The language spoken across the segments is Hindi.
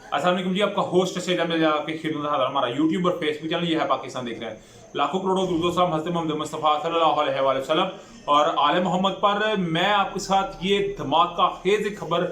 अस्सलाम वालेकुम जी, आपका होस्ट सैयद अहमद आपकी खिदमत हाजिर। हमारा यूट्यूब और फेसबुक चैनल ये है पाकिस्तान देख रहे हैं। लाखों करोड़ों दुरूद सलाम हज़रत मोहम्मद मुस्तफ़ा सल्लल्लाहु अलैहि वसल्लम और आले मोहम्मद पर। मैं आपके साथ ये धमाका खेज खबर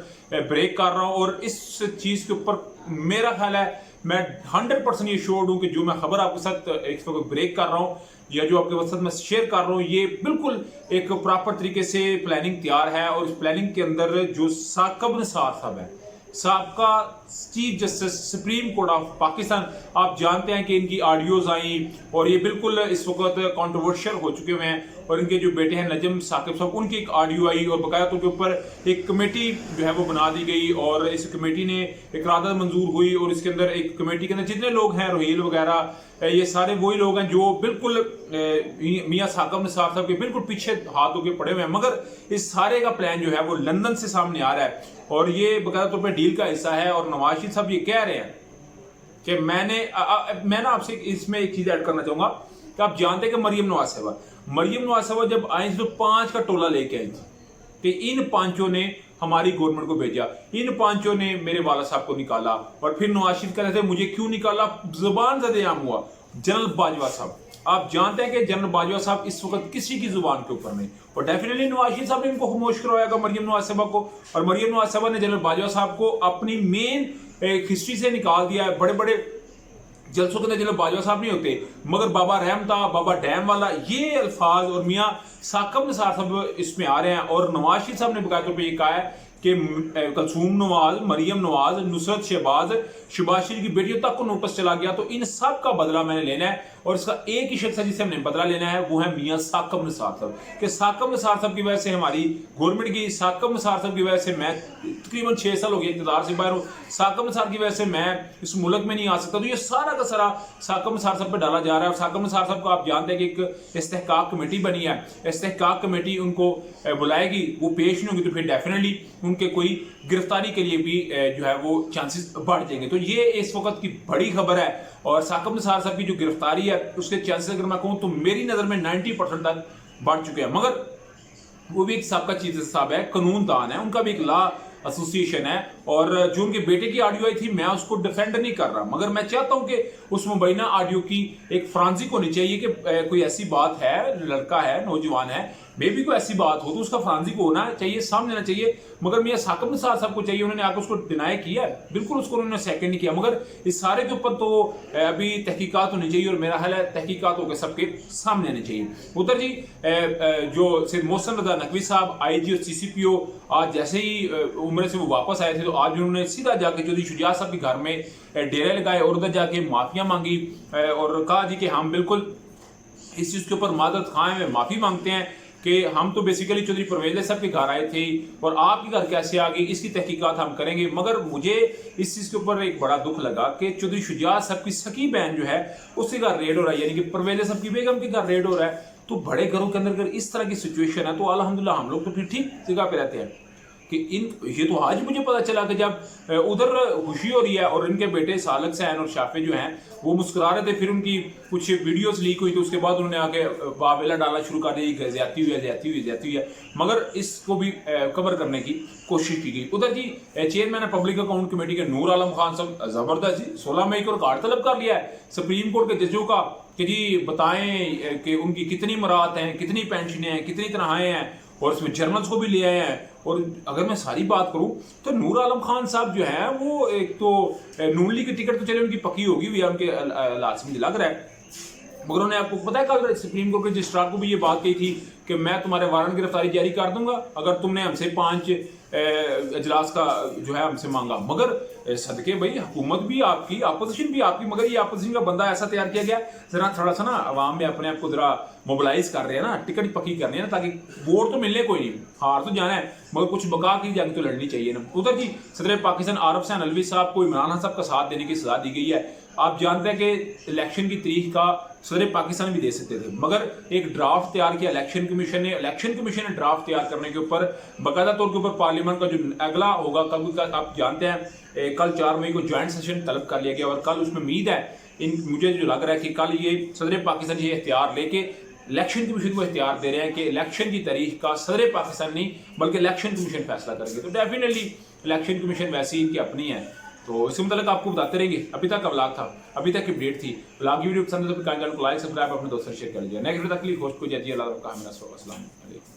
ब्रेक कर रहा हूँ और इस चीज़ के ऊपर मेरा ख्याल है मैं 100% ये श्योर हूँ कि जो मैं खबर आपके साथ एक ब्रेक कर रहा हूँ या जो आपके साथ मैं शेयर कर रहा हूँ, ये बिल्कुल एक प्रॉपर तरीके से प्लानिंग तैयार है। और इस प्लानिंग के अंदर जो साकिब निसार साहब है, साबका chief justice supreme court of Pakistan, आप जानते हैं कि इनकी ऑडियोज आई और ये बिल्कुल इस वक्त कंट्रोवर्शियल हो चुके हुए हैं। और इनके जो बेटे हैं नजम साकिब साहब, उनकी एक ऑडियो आई और बकाया तौर के ऊपर एक कमेटी जो है वो बना दी गई और इस कमेटी ने एक करारदाद मंजूर हुई। और इसके अंदर एक कमेटी के अंदर जितने लोग हैं, रोहील वगैरह, ये सारे वही लोग हैं जो बिल्कुल मियां साकिब निसार साहब के बिल्कुल पीछे हाथ होके पड़े हुए हैं। मगर इस सारे का प्लान जो है वो लंदन से सामने आ रहा है और ये बकाया तौर पर डील का हिस्सा है। और नवाज शरीफ साहब ये कह रहे हैं कि मैं ना आपसे इसमें एक चीज ऐड करना चाहूंगा कि आप जानते हैं कि मरियम नवाज साहब जब आई थी तो 5 का टोला लेके आई थी कि इन पांचों ने हमारी गवर्नमेंट को भेजा, इन पांचों ने मेरे वाला साहब को निकाला। और फिर नवाज शरीफ कह रहे थे मुझे क्यों निकाला, जुबान ज़द-ए-आम हुआ जनरल बाजवा साहब। आप जानते हैं कि जनरल बाजवा साहब इस वक्त किसी की जुबान के ऊपर नहीं, और डेफिनेटली नवाज शरीफ साहब ने इनको खामोश करवाया मरियम नवाज साहब को। और मरियम नवाज साहब ने जनरल बाजवा साहब को अपनी मेन हिस्ट्री से निकाल दिया है। बड़े बड़े जलसों के अंदर जनरल बाजवा साहब नहीं होते, मगर बाबा रहम था, बाबा डैम वाला, ये अल्फाज और मियाँ साकिब निसार साहब इसमें आ रहे हैं। और नवाज शरीफ साहब ने बकाया तौर पर यह कहा है कि कलसूम नवाज, मरियम नवाज, नुसरत शहबाज, शहबाज शरीफ की बेटियों तक को नोटिस चला गया, तो इन सब का बदला मैंने लेना है। और इसका एक ही शख्स है जिसे हमने बदला लेना है, वो है मियां साकिब निसार साहब। कि साकिब निसार साहब की वजह से हमारी गवर्नमेंट की, साकिब निसार साहब की वजह से मैं तकरीबन 6 साल हो गए इक़्तिदार से बाहर हूँ, साकिब निसार की वजह से मैं इस मुल्क में नहीं आ सकता। तो ये सारा का सारा साकिब निसार साहब पर डाला जा रहा है। और साकिब निसार साहब को आप जानते हैं कि एक इस्तेहकाक कमेटी बनी है, इस्तेहकाक कमेटी उनको बुलाएगी, वो पेश नहीं होगी तो फिर डेफिनेटली उनके कोई गिरफ्तारी के लिए भी जो है वो चांसेस बढ़ जाएंगे। तो ये इस वक्त की बड़ी खबर है। और साकिब निसार साहब की जो गिरफ्तारी है उसके चांसेस अगर मैं कहूँ तो मेरी नजर में 90% तक बढ़ चुके हैं। मगर वो भी एक साबका चीफ साहब है, कानून दान है, उनका भी एक लॉ एसोसिएशन है। और जो उनके बेटे की ऑडियो आई थी, मैं उसको डिफेंड नहीं कर रहा, मगर मैं चाहता हूं कि उस मुबैना ऑडियो की एक फ्रांसिक होनी चाहिए कि कोई ऐसी बात है, लड़का है, नौजवान है, मे भी कोई ऐसी बात हो तो उसका फ्रांसिक होना चाहिए, सामने आना चाहिए। मगर मियां साकिब निसार साहब को चाहिए, उन्होंने आकर उसको डिनाई किया, बिल्कुल उसको उन्होंने सेकंड नहीं किया। मगर इस सारे के ऊपर तो अभी तहकीकात होनी चाहिए और मेरा ख्याल है तहकीकात होकर सबके सामने आनी चाहिए। उधर जी जो सैयद मोहसिन रजा नकवी साहब IG और CCPO आज जैसे ही उम्र से वो वापस आए थे तो आज उन्होंने सीधा जाके चौधरी शुजात साहब के घर में डेरे लगाए और उधर जाके माफिया मांगी और कहा जी कि हम बिल्कुल इस चीज के ऊपर मादरत खाएं में माफी मांगते हैं कि हम तो बेसिकली चौधरी परवेज साहब के घर आए थे और आपके घर कैसे आ गई, इसकी तहकीकात हम करेंगे। मगर मुझे इस चीज के ऊपर एक बड़ा दुख लगा कि चौधरी शुजात साहब की सकी बहन जो है उसके घर रेड हो रहा है, यानी कि परवेज साहब की बेगम के घर रेड हो रहा है। तो बड़े घरों के अंदर अगर इस तरह की सिचुएशन है तो अल्हम्दुलिल्लाह हम लोग तो फिर ठीक जगह पे रहते हैं। कि ये तो आज मुझे पता चला कि जब उधर खुशी हो रही है और इनके बेटे सालक सैन और शाफे जो हैं वो मुस्कुरा रहे थे, फिर उनकी कुछ वीडियोस लीक हुई तो उसके बाद उन्होंने आके बाबेला डालना शुरू कर दिया, ज्यादती हुई है। मगर इसको भी कवर करने की कोशिश की गई। उधर जी चेयरमैन पब्लिक अकाउंट कमेटी के नूर आलम खान साहब जबरदस्त जी 16 मई को रिकॉर्ड तलब कर लिया है सुप्रीम कोर्ट के जजों का कि जी बताएं कि उनकी कितनी मराहत हैं, कितनी पेंशनें हैं, कितनी तनख्वाहें हैं, और इसमें जर्नल्स को भी ले आए हैं। और अगर मैं सारी बात करूं तो नूर आलम खान साहब जो हैं वो एक तो नून लीग की टिकट तो चले उनकी पक्की होगी हुई है, उनके लास्ट में लग रहा है। मगर उन्होंने आपको पता है कल सुप्रीम कोर्ट के रजिस्ट्रार को भी ये बात कही थी कि मैं तुम्हारे वारंट गिरफ्तारी जारी कर दूंगा अगर तुमने हमसे 5 इजलास का जो है हमसे मांगा। मगर सदके भाई हुकूमत भी आपकी, अपोजिशन भी आपकी, मगर ये अपोजिशन का बंदा ऐसा तैयार किया गया जरा थोड़ा सा ना अवाम में अपने आप को जरा मोबिलाइज कर रहे हैं ना, टिकट पक्की कर रहे हैं ना, ताकि वोट तो मिलने कोई नहीं, हार तो जाना है मगर कुछ बका की जंग तो लड़नी चाहिए ना। उधर जी सदर पाकिस्तान आरिफ हुसैन अलवी साहब को इमरान खान साहब का साथ देने की सजा दी गई है। आप जानते हैं कि इलेक्शन की तारीख का सदर पाकिस्तान भी दे सकते थे, मगर एक ड्राफ्ट तैयार किया इलेक्शन कमीशन ने ड्राफ्ट तैयार करने के ऊपर बाकायदा तौर के ऊपर पार्लियामेंट का जो अगला होगा कल का आप जानते हैं कल 4 मई को ज्वाइंट सेशन तलब कर लिया गया और कल उसमें उम्मीद है मुझे जो लग रहा है कि कल ये सदर पाकिस्तान ये इख्तियार लेके इलेक्शन कमीशन को इख्तियार दे रहे हैं कि इलेक्शन की तारीख का सदर पाकिस्तान नहीं बल्कि इलेक्शन कमीशन फैसला करेंगे। तो डेफिनेटली इलेक्शन कमीशन वैसे ही इनकी अपनी है तो इसके मतलब आपको बताते रहेंगे। अभी तक का व्लॉग था, अभी तक की अपडेट थी। व्लॉग की वीडियो पसंद है तो चैनल को लाइक सब्सक्राइब अपने दोस्तों से शेयर कर लीजिए। नेक्स्ट वीडियो तक के लिए होस्ट को जाती है। अल्लाह का मेरा अस्सलाम वालेकुम।